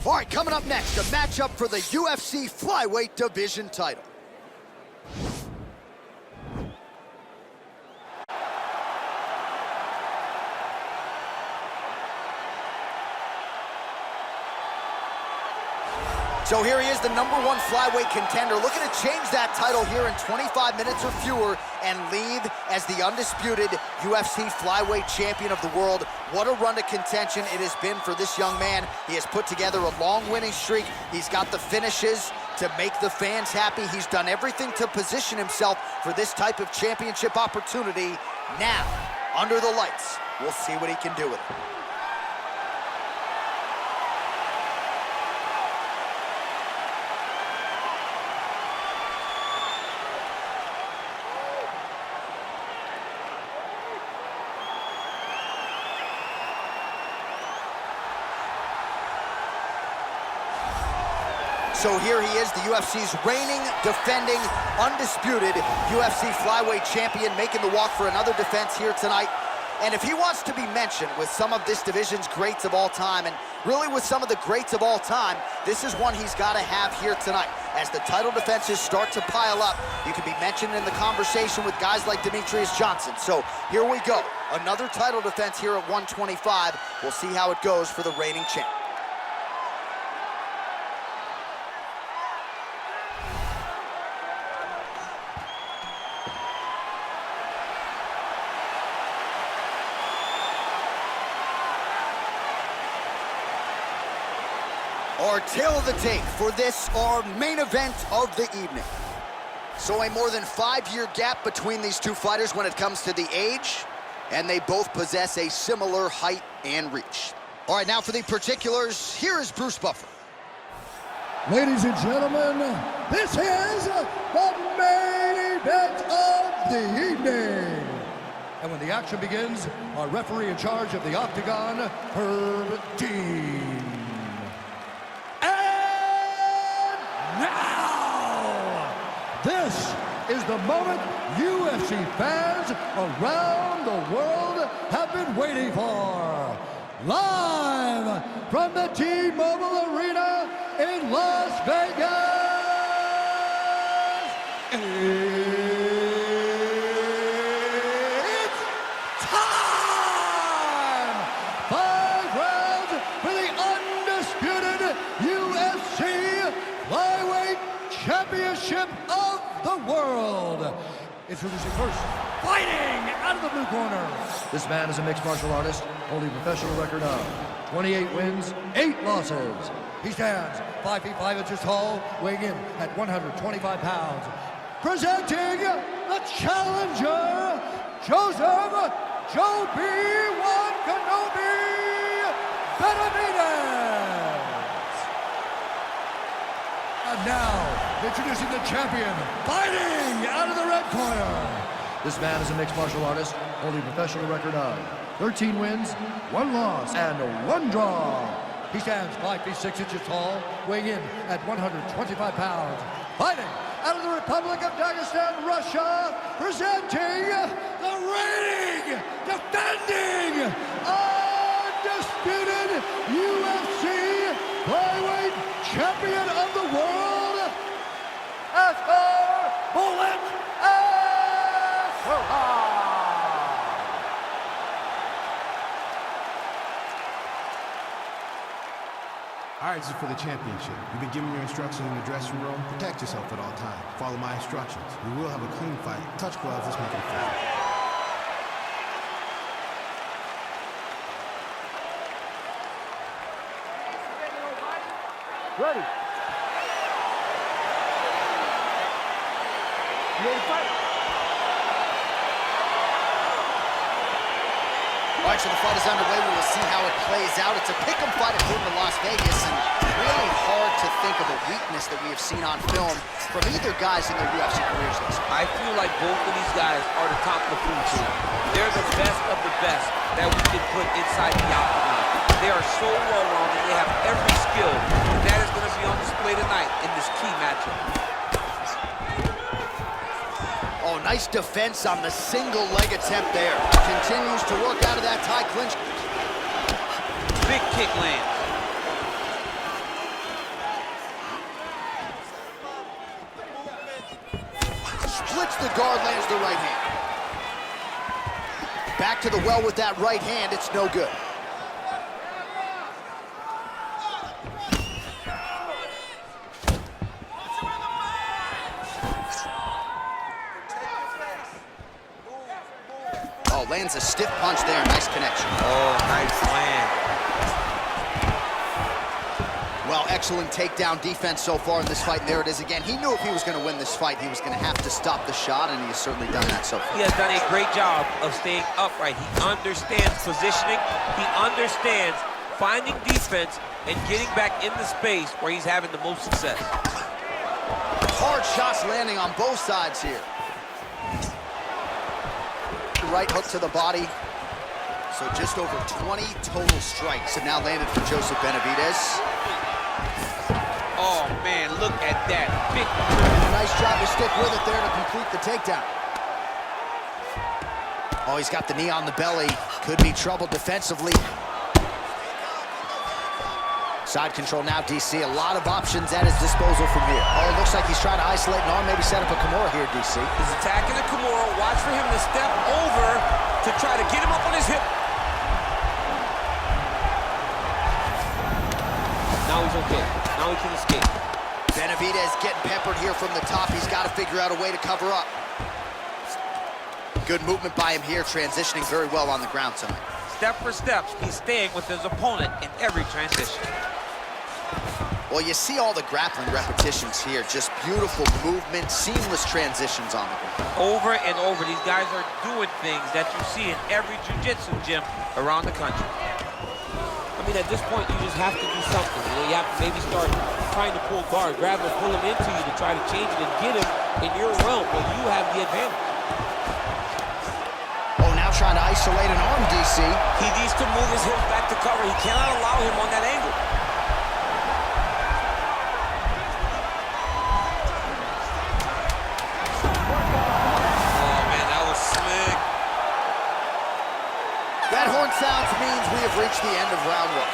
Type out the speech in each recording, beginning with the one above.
All right, coming up next, a matchup for the UFC flyweight division title. So here he is, the #1 flyweight contender, looking to change that title here in 25 minutes or fewer and leave as the undisputed UFC flyweight champion of the world. What a run to contention it has been for this young man. He has put together a long winning streak. He's got the finishes to make the fans happy. He's done everything to position himself for this type of championship opportunity. Now, under the lights, we'll see what he can do with it. So here he is, the UFC's reigning, defending, undisputed UFC flyweight champion, making the walk for another defense here tonight. And if he wants to be mentioned with some of this division's greats of all time, and really with some of the greats of all time, this is one he's got to have here tonight. As the title defenses start to pile up, you can be mentioned in the conversation with guys like Demetrius Johnson. So here we go, another title defense here at 125. We'll see how it goes for the reigning champ. Our tail of the tape for this, our main event of the evening. So a more than 5-year gap between these two fighters when it comes to the age, and they both possess a similar height and reach. All right, now for the particulars, here is Bruce Buffer. Ladies and gentlemen, this is the main event of the evening. And when the action begins, our referee in charge of the Octagon, Herb Dean. Now, this is the moment UFC fans around the world have been waiting for. Live from the T-Mobile Arena in Las Vegas, it's time! 5 rounds for the undisputed UFC Flyweight Championship of the world. Introducing first, fighting out of the blue corner. This man is a mixed martial artist, holding a professional record of 28 wins, 8 losses. He stands 5 feet 5 inches tall, weighing in at 125 pounds. Presenting the challenger, Joseph Joe B1 Kenobi Benavidez. And now, introducing the champion, fighting out of the red corner. This man is a mixed martial artist, holding a professional record of 13 wins, 1 loss, and 1 draw. He stands 5 feet 6 inches tall, weighing in at 125 pounds. Fighting out of the Republic of Dagestan, Russia, presenting the reigning, defending, undisputed UFC flyweight champion of the world, Askar Askarov. All right, this is for the championship. You've been given your instructions in the dressing room. Protect yourself at all times. Follow my instructions. We will have a clean fight. Touch gloves, let's make it fair. Ready. You ready to fight? All right, so the fight is underway. We will see how it plays out. It's a pick'em fight according to Las Vegas, and really hard to think of a weakness that we have seen on film from either guys in their UFC careers. I feel like both of these guys are the top of the food chain. They're the best of the best that we can put inside the octagon. They are so well-rounded. They have every skill, and that is going to be on display tonight in this key matchup. Oh, nice defense on the single leg attempt there. Continues to work out of that tie clinch. Big kick lands. right hand. Back to the well with that right hand. It's no good. Oh, lands a stiff punch there. Nice connection. Oh, nice land. Well, excellent takedown defense so far in this fight. And there it is again. He knew if he was going to win this fight, he was going to have to stop the shot, and he has certainly done that so far. He has done a great job of staying upright. He understands positioning. He understands finding defense and getting back in the space where he's having the most success. Hard shots landing on both sides here. Right hook to the body. So just over 20 total strikes have now landed for Joseph Benavidez. Oh, man, look at that. Big. Nice job to stick with it there to complete the takedown. Oh, he's got the knee on the belly. Could be trouble defensively. Side control now, DC. A lot of options at his disposal from here. Oh, it looks like he's trying to isolate an arm, maybe set up a Kimura here, DC. He's attacking the Kimura. Watch for him to step over to try to get him up on his hip. Now he's okay. Now he can escape. Benavidez getting peppered here from the top. He's got to figure out a way to cover up. Good movement by him here, transitioning very well on the ground tonight. Step for step, he's staying with his opponent in every transition. Well, you see all the grappling repetitions here. Just beautiful movement, seamless transitions on the ground. Over and over, these guys are doing things that you see in every jiu-jitsu gym around the country. I mean, at this point, you just have to do something. You know, you have to maybe start trying to pull guard, grab him, pull him into you to try to change it and get him in your realm where you have the advantage. Oh, now trying to isolate an arm, DC. He needs to move his hips back to cover. He cannot allow him on that angle. Oh, man, that was slick. That horn sounds means we have reached the end of round one.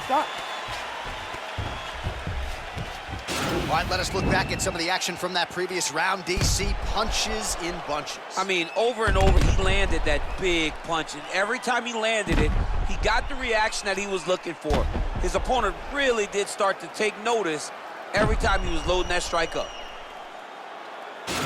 Stop. All right, let us look back at some of the action from that previous round. DC punches in bunches. I mean, over and over, he landed that big punch, and every time he landed it, he got the reaction that he was looking for. His opponent really did start to take notice every time he was loading that strike up. Because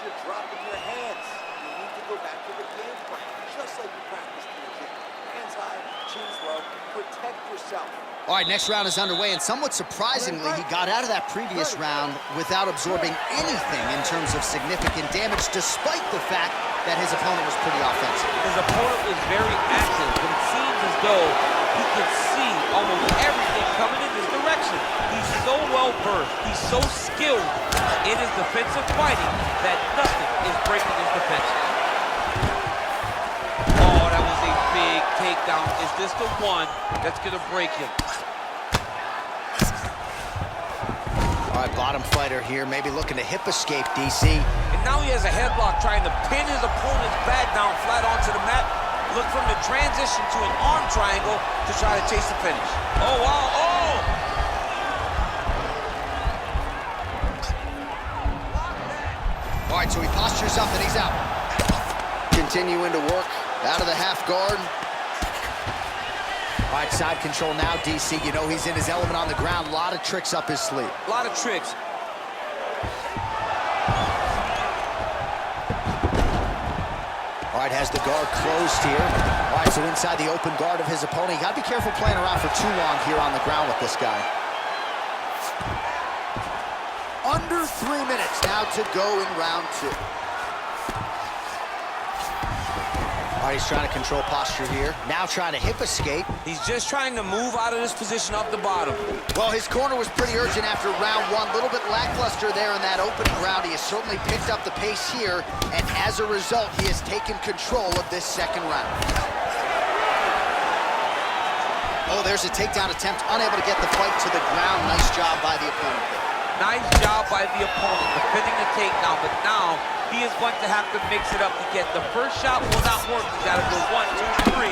you're dropping your hands. You need to go back to the game plan, just like you practiced in the gym. Hands high, chins low, protect yourself. All right, next round is underway, and somewhat surprisingly, he got out of that previous round without absorbing anything in terms of significant damage, despite the fact that his opponent was pretty offensive. His opponent was very active, but it seems as though he could see almost everything coming in his direction. He's so well versed, he's so skilled in his defensive fighting that nothing is breaking his defense. Oh, that was a big takedown. Is this the one that's gonna break him? All right, bottom fighter here, maybe looking to hip escape, DC. And now he has a headlock trying to pin his opponent's back down flat onto the mat. Look for him to transition to an arm triangle to try to chase the finish. Oh, wow, oh! All right, so he postures up and he's out. Continuing to work out of the half guard. All right, side control now, DC. You know he's in his element on the ground. A lot of tricks up his sleeve. A lot of tricks. All right, has the guard closed here. All right, so inside the open guard of his opponent. You got to be careful playing around for too long here on the ground with this guy. Under 3 minutes now to go in round two. All right, he's trying to control posture here. Now trying to hip escape. He's just trying to move out of this position off the bottom. Well, his corner was pretty urgent after round one. A little bit lackluster there in that opening round. He has certainly picked up the pace here, and as a result, he has taken control of this second round. Oh, there's a takedown attempt. Unable to get the fight to the ground. Nice job by the opponent there. Nice job by the opponent defending the takedown, but now he is going to have to mix it up to get the first shot will not work. He's got to go 1, 2, 3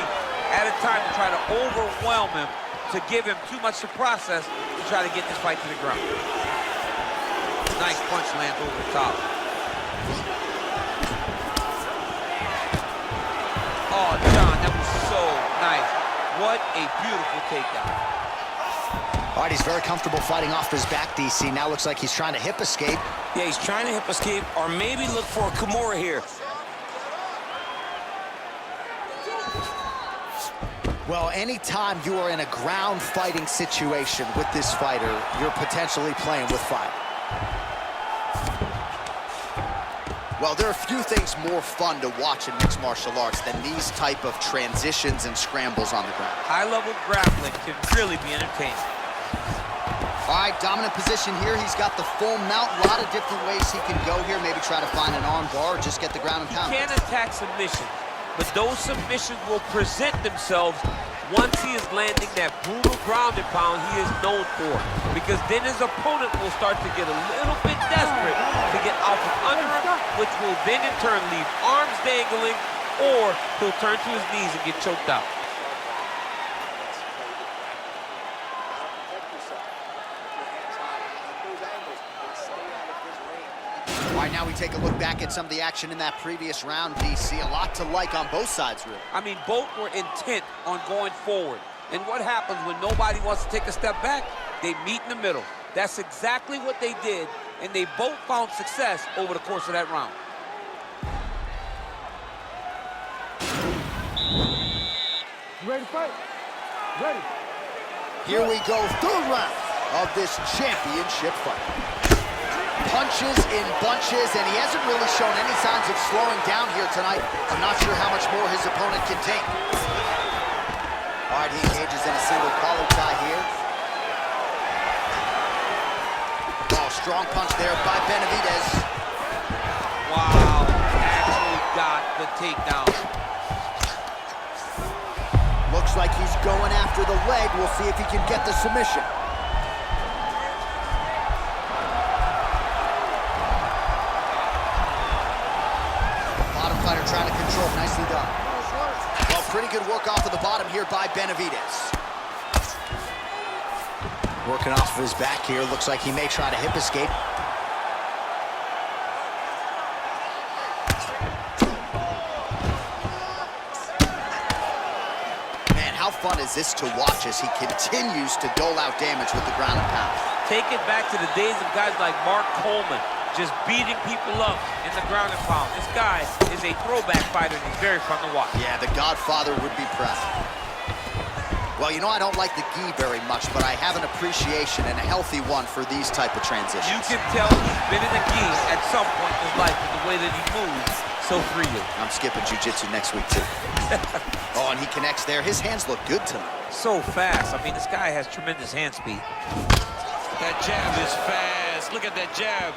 at a time to try to overwhelm him, to give him too much to process to try to get this fight to the ground. Nice punch lands over the top. Oh, John, that was so nice. What a beautiful takedown. All right, he's very comfortable fighting off his back, DC. Now looks like he's trying to hip escape. Yeah, he's trying to hip escape or maybe look for a Kimura here. Well, anytime you are in a ground fighting situation with this fighter, you're potentially playing with fire. Well, there are few things more fun to watch in mixed martial arts than these type of transitions and scrambles on the ground. High-level grappling can really be entertaining. All right, dominant position here. He's got the full mount. A lot of different ways he can go here. Maybe try to find an arm bar or just get the ground and pound. He can attack submission, but those submissions will present themselves once he is landing that brutal ground and pound he is known for. Because then his opponent will start to get a little bit desperate to get out from under him, which will then in turn leave arms dangling, or he'll turn to his knees and get choked out. All right, now we take a look back at some of the action in that previous round, DC. A lot to like on both sides, really. I mean, both were intent on going forward. And what happens when nobody wants to take a step back? They meet in the middle. That's exactly what they did, and they both found success over the course of that round. You ready to fight? Ready. Here we go, third round of this championship fight. Punches in bunches, and he hasn't really shown any signs of slowing down here tonight. I'm not sure how much more his opponent can take. All right, he engages in a single collar tie here. Oh, strong punch there by Benavidez. Wow, actually got the takedown. Looks like he's going after the leg. We'll see if he can get the submission. Fighter trying to control, nicely done. Well, pretty good work off of the bottom here by Benavidez. Working off of his back here, looks like he may try to hip escape. Man, how fun is this to watch as he continues to dole out damage with the ground and pound. Take it back to the days of guys like Mark Coleman, just beating people up in the ground and pound. This guy is a throwback fighter, and he's very fun to watch. Yeah, the Godfather would be proud. Well, you know, I don't like the gi very much, but I have an appreciation and a healthy one for these type of transitions. You can tell he's been in the gi at some point in his life with the way that he moves so freely. I'm skipping jiu-jitsu next week, too. Oh, and he connects there. His hands look good tonight. So fast. I mean, this guy has tremendous hand speed. That jab is fast. Look at that jab.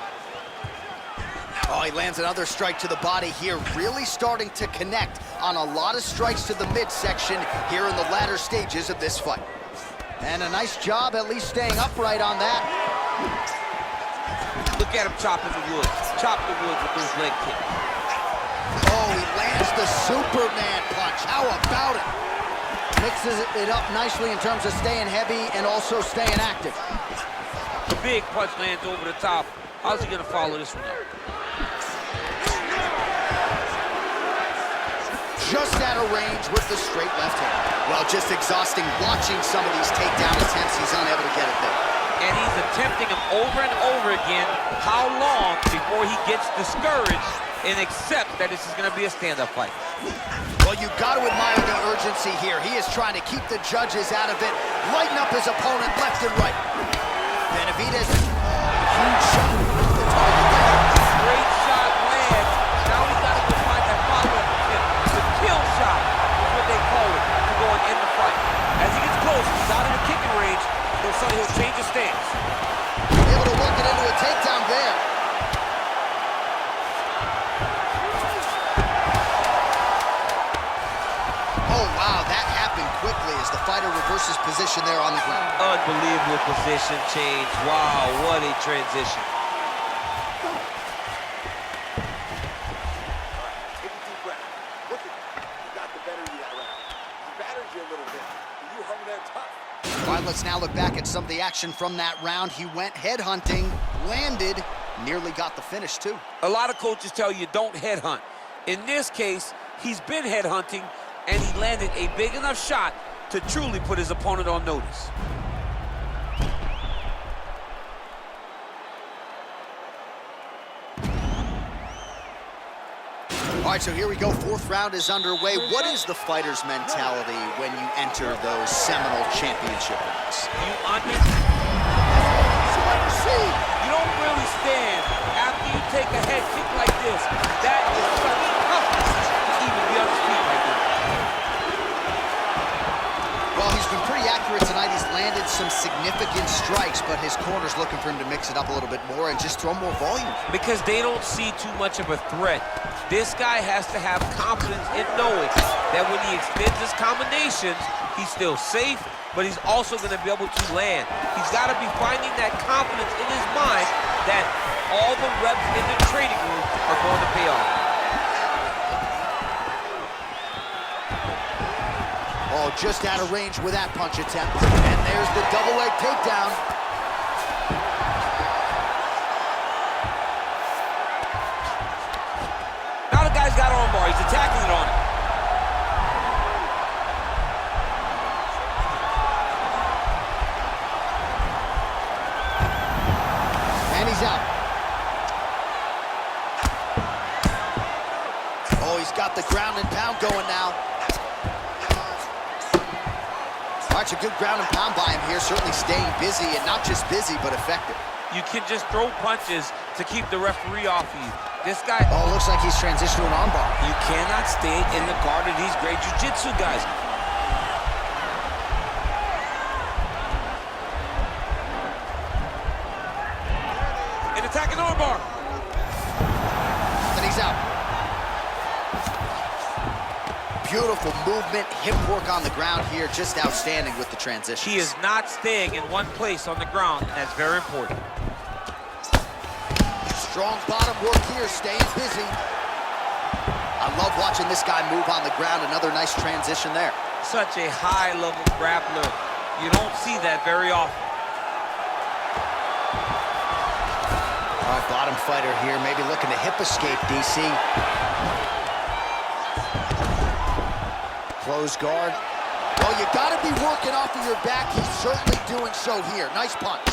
Oh, he lands another strike to the body here, really starting to connect on a lot of strikes to the midsection here in the latter stages of this fight. And a nice job at least staying upright on that. Look at him chopping the wood. Chop the wood with those leg kicks. Oh, he lands the Superman punch. How about it? Mixes it up nicely in terms of staying heavy and also staying active. The big punch lands over the top. How's he gonna follow this one up? Just out of range with the straight left hand. Well, just exhausting watching some of these takedown attempts. He's unable to get it there. And he's attempting them over and over again. How long before he gets discouraged and accept that this is going to be a stand-up fight? Well, you've got to admire the urgency here. He is trying to keep the judges out of it, lighten up his opponent left and right. Benavidez, huge shot. The target there. Great shot lands. Now he's got to go find that follow-up attempt. The kill shot is what they call it to go and end the fight. As he gets close, he's out of the kicking range. He'll change his stance. Able to work it into a takedown there. Oh, wow, that happened quickly as the fighter reverses position there on the ground. Unbelievable position change. Wow, what a transition. Take a deep breath. Look at you. You got the better of you that round. He battered you a little bit, but you hung there tough. All right, let's now look back at some of the action from that round. He went head hunting, landed, nearly got the finish, too. A lot of coaches tell you don't headhunt. In this case, he's been headhunting, and he landed a big enough shot to truly put his opponent on notice. All right, so here we go. Fourth round is underway. What is the fighter's mentality when you enter those seminal championship rounds? You don't really stand after you take a head kick like this. That is such toughness to even be on his feet right now. Well, he's been pretty accurate tonight. He's landed some significant strikes, but his corner's looking for him to mix it up a little bit more and just throw more volume. Because they don't see too much of a threat. This guy has to have confidence in knowing that when he extends his combinations, he's still safe, but he's also going to be able to land. He's got to be finding that confidence in his mind that all the reps in the training room are going to pay off. Oh, just out of range with that punch attempt. And there's the double leg takedown. Now the guy's got armbar. He's attacking it on him. And he's out. Oh, he's got the ground and pound going now. All right, it's a good ground and pound by him here, certainly staying busy, and not just busy, but effective. You can just throw punches to keep the referee off you. This guy... Oh, looks like he's transitioned to an armbar. You cannot stay in the guard of these great jiu-jitsu guys. An attacking armbar. And he's out. Beautiful movement, hip work on the ground here, just outstanding with the transition. He is not staying in one place on the ground, and that's very important. Strong bottom work here, staying busy. I love watching this guy move on the ground. Another nice transition there. Such a high-level grappler. You don't see that very often. All right, bottom fighter here, maybe looking to hip escape, DC. Close guard. Well, you gotta be working off of your back. He's certainly doing so here. Nice punch.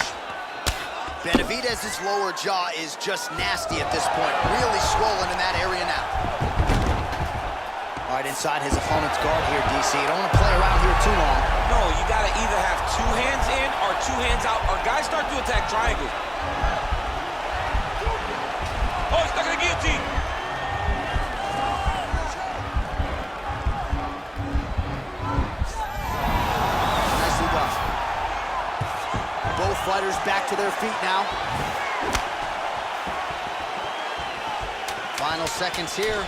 Benavidez's lower jaw is just nasty at this point. Really swollen in that area now. All right, inside his opponent's guard here, DC. You don't want to play around here too long. No, you got to either have two hands in or two hands out, or guys start to attack triangles. Oh, he's stuck in the guillotine. Nicely done. Both fighters back to their feet now. Final seconds here.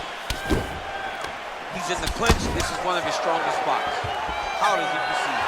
He's in the clinch. This is one of his strongest spots. How does he proceed?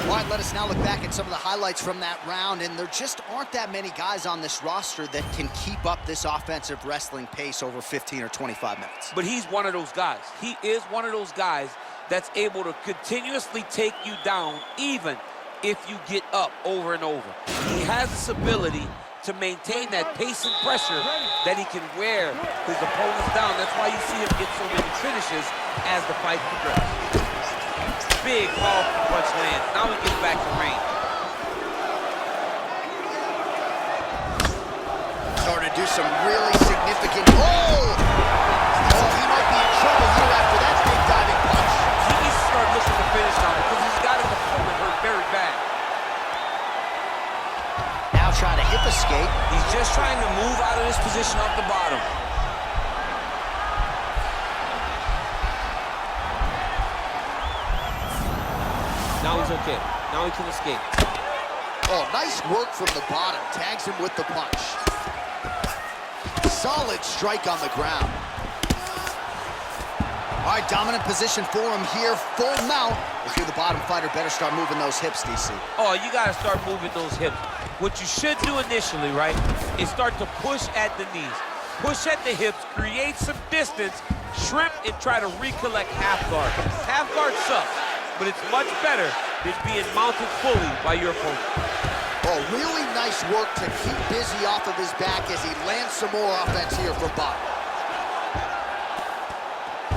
All right, let us now look back at some of the highlights from that round, and there just aren't that many guys on this roster that can keep up this offensive wrestling pace over 15 or 25 minutes. But he's one of those guys. He is one of those guys that's able to continuously take you down even if you get up over and over. He has this ability to maintain that pace and pressure that he can wear his opponents down. That's why you see him get so many finishes as the fight progresses. Big, powerful punch lands. Now he gets back to range. Starting to do some really significant... Oh! Oh, he might be in trouble here after that big diving punch. He needs to start looking to finish now because he's got his opponent hurt very bad. Now trying to hip escape. He's just trying to move out of this position off the bottom. Now he's okay. Now he can escape. Oh, nice work from the bottom. Tags him with the punch. Solid strike on the ground. All right, dominant position for him here. Full mount. If you're the bottom fighter, better start moving those hips, DC. Oh, you got to start moving those hips. What you should do initially, right, is start to push at the knees. Push at the hips, create some distance shrimp and try to recollect half guard. Half guard sucks, but it's much better than being mounted fully by your opponent. Oh, really nice work to keep busy off of his back as he lands some more offense here from bottom.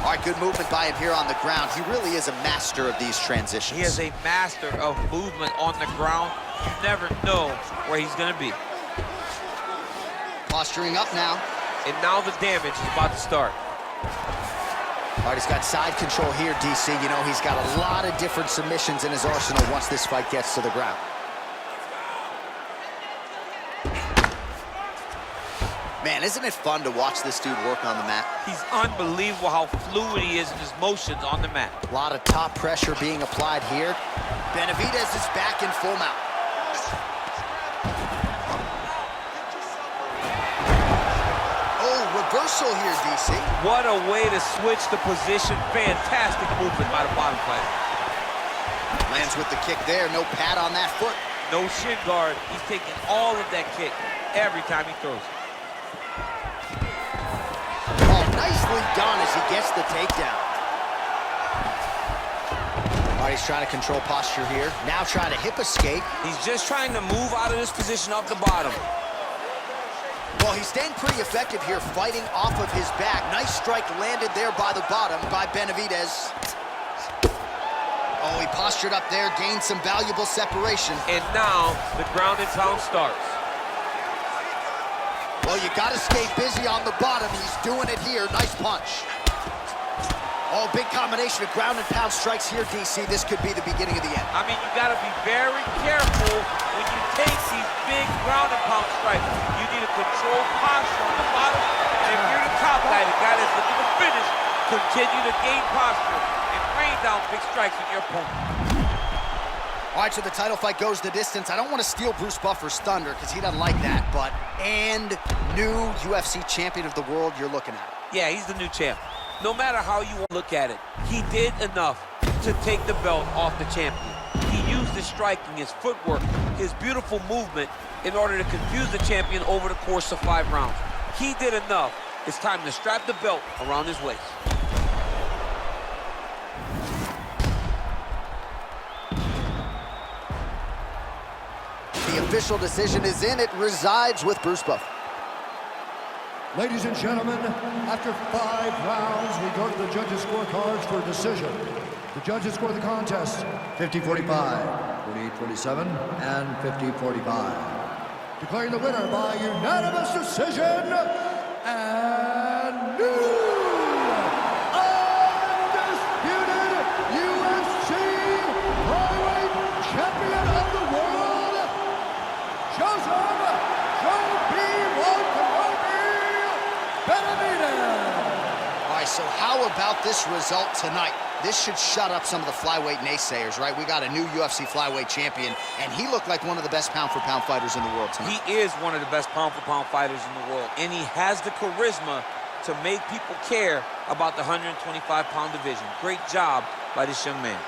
All right, good movement by him here on the ground. He really is a master of these transitions. He is a master of movement on the ground. You never know where he's going to be. Posturing up now. And now the damage is about to start. All right, he's got side control here, DC. You know, he's got a lot of different submissions in his arsenal once this fight gets to the ground. Man, isn't it fun to watch this dude work on the mat? He's unbelievable how fluid he is in his motions on the mat. A lot of top pressure being applied here. Benavidez is back in full mount. Oh, reversal here, DC. What a way to switch the position. Fantastic movement by the bottom fighter. Lands with the kick there. No pad on that foot. No shin guard. He's taking all of that kick every time he throws it. Oh, nicely done as he gets the takedown. All right, he's trying to control posture here. Now trying to hip escape. He's just trying to move out of this position off the bottom. Well, he's staying pretty effective here, fighting off of his back. Nice strike landed there by the bottom by Benavidez. Oh, he postured up there, gained some valuable separation. And now the ground and pound starts. Well, you got to stay busy on the bottom. He's doing it here. Nice punch. Oh, big combination of ground and pound strikes here, DC. This could be the beginning of the end. I mean, you got to be very careful when you take these big ground and pound strikes. You need a controlled posture on the bottom. And if you're the top guy, the guy that's looking to finish, continue to gain posture and rain down big strikes on your opponent. All right, so the title fight goes the distance. I don't want to steal Bruce Buffer's thunder because he doesn't like that, but and new UFC champion of the world, you're looking at it. Yeah, he's the new champ. No matter how you look at it, he did enough to take the belt off the champion. He used his striking, his footwork, his beautiful movement in order to confuse the champion over the course of 5 rounds. He did enough. It's time to strap the belt around his waist. The official decision is in. It resides with Bruce Buffer. Ladies and gentlemen, after 5 rounds, we go to the judges' scorecards for a decision. The judges score the contest 50-45, 48-47, and 50-45. Declaring the winner by unanimous decision, and new undisputed UFC flyweight champion of the world, Joseph Benavidez. All right, so how about this result tonight? This should shut up some of the flyweight naysayers, right? We got a new UFC flyweight champion, and he looked like one of the best pound-for-pound fighters in the world tonight. He is one of the best pound-for-pound fighters in the world, and he has the charisma to make people care about the 125-pound division. Great job by this young man.